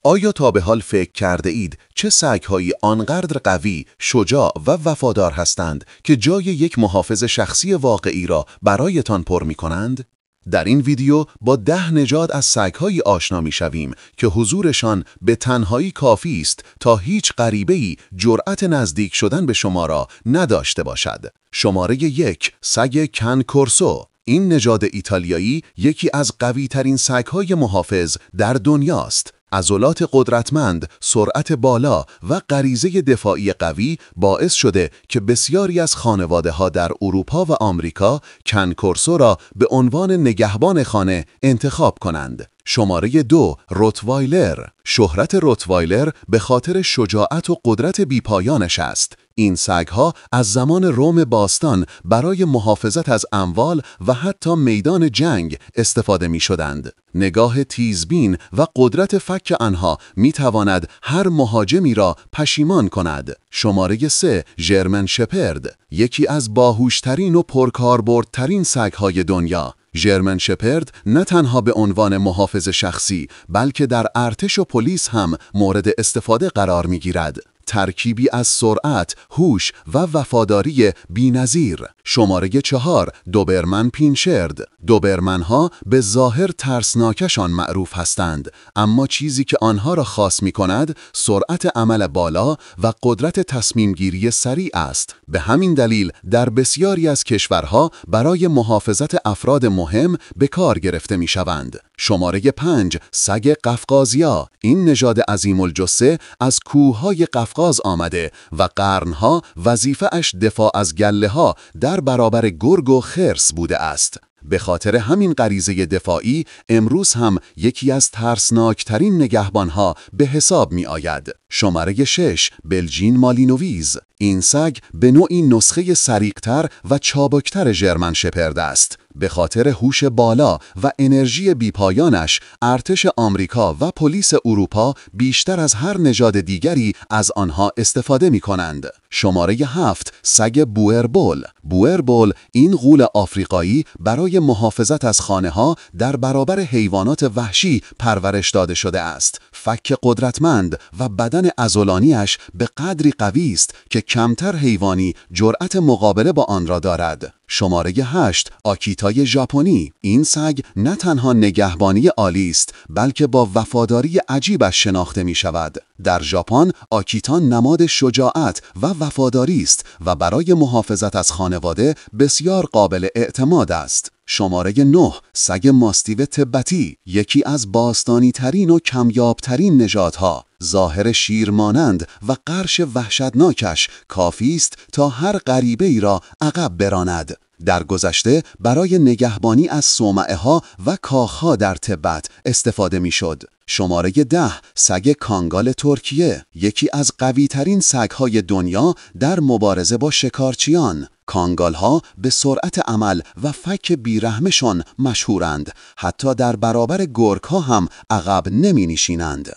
آیا تا به حال فکر کرده اید چه سگ‌هایی آنقدر قوی، شجاع و وفادار هستند که جای یک محافظ شخصی واقعی را برایتان پر می‌کنند؟ در این ویدیو با 10 نژاد از سگ‌هایی آشنا می‌شویم که حضورشان به تنهایی کافی است تا هیچ غریبه‌ای جرأت نزدیک شدن به شما را نداشته باشد. شماره 1، سگ کن کورسو. این نژاد ایتالیایی یکی از قوی‌ترین سگ‌های محافظ در دنیاست. عضلات قدرتمند، سرعت بالا و غریزه دفاعی قوی باعث شده که بسیاری از خانواده‌ها در اروپا و آمریکا کن کورسو را به عنوان نگهبان خانه انتخاب کنند. شماره 2، روتوایلر. شهرت روتوایلر به خاطر شجاعت و قدرت بیپایانش است. این سگ‌ها از زمان روم باستان برای محافظت از اموال و حتی میدان جنگ استفاده می‌شدند. نگاه تیزبین و قدرت فک آنها می‌تواند هر مهاجمی را پشیمان کند. شماره 3، ژرمن شپرد. یکی از باهوشترین و پرکاربردترین سگ‌های دنیا. ژرمن شپرد نه تنها به عنوان محافظ شخصی بلکه در ارتش و پلیس هم مورد استفاده قرار می‌گیرد. ترکیبی از سرعت، هوش و وفاداری بی‌نظیر. شماره 4، دوبرمن پینشرد. دوبرمن‌ها به ظاهر ترسناکشان معروف هستند، اما چیزی که آنها را خاص می‌کند سرعت عمل بالا و قدرت تصمیم‌گیری سریع است. به همین دلیل در بسیاری از کشورها برای محافظت افراد مهم به کار گرفته می‌شوند. شماره 5، سگ قفقازیا. این نژاد عظیم‌الجثه از کوه‌های قفقاز آمده و قرنها وظیفه‌اش دفاع از گله‌ها در برابر گرگ و خرس بوده است. به خاطر همین غریزه دفاعی امروز هم یکی از ترسناکترین نگهبانها به حساب می آید. شماره 6، بلژین مالینویز. این سگ به نوعی نسخه سریعتر و چابکتر ژرمن شپرد است. به خاطر هوش بالا و انرژی بیپایانش ارتش آمریکا و پلیس اروپا بیشتر از هر نژاد دیگری از آنها استفاده می کنند. شماره 7، سگ بوئربول. بوئربول این غول آفریقایی برای محافظت از خانه‌ها در برابر حیوانات وحشی پرورش داده شده است. فک قدرتمند و بدن عضلانیش به قدری قوی است که کمتر حیوانی جرأت مقابله با آن را دارد. شماره 8، آکیتای ژاپنی. این سگ نه تنها نگهبانی عالی است بلکه با وفاداری عجیبش شناخته می شود. در ژاپن آکیتا نماد شجاعت و وفاداری است و برای محافظت از خانواده بسیار قابل اعتماد است. شماره 9، سگ ماستیو تبتی. یکی از باستانی ترین و کمیاب ترین نژادها. ظاهر شیرمانند و قرش وحشتناکش کافی است تا هر غریبه ای را عقب براند. در گذشته برای نگهبانی از صومعه‌ها و کاخها در تبت استفاده می‌شد. شماره 10، سگ کانگال ترکیه. یکی از قوی‌ترین سگ‌های دنیا در مبارزه با شکارچیان. کانگال‌ها به سرعت عمل و فک بیرحمشان مشهورند. حتی در برابر گرگ‌ها هم عقب نمی‌نشینند.